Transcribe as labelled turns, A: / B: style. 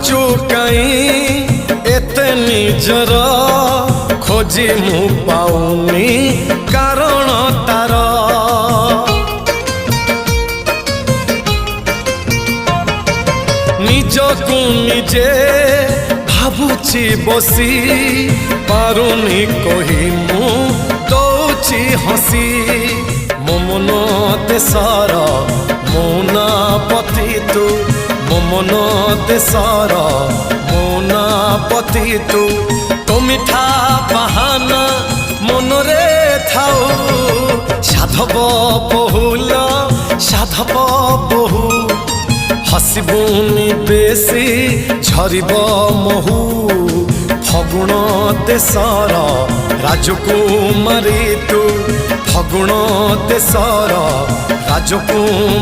A: भाबुचु कहीं एते निजर खोजी मु पाउनी कारण तार निजकु निजे भाबुची बसी पारुनी कही मु दौची हसी मो मन देशर मौना पति तू मो मन देशर मौना पति तू तो मिठा बाहाना मनरे थाऊ साधव बहुल साधव बहु हसबुनी बेसी झरिब महू फगुण देशर राजकुमारी तू फगुण देशर राजकुमारी।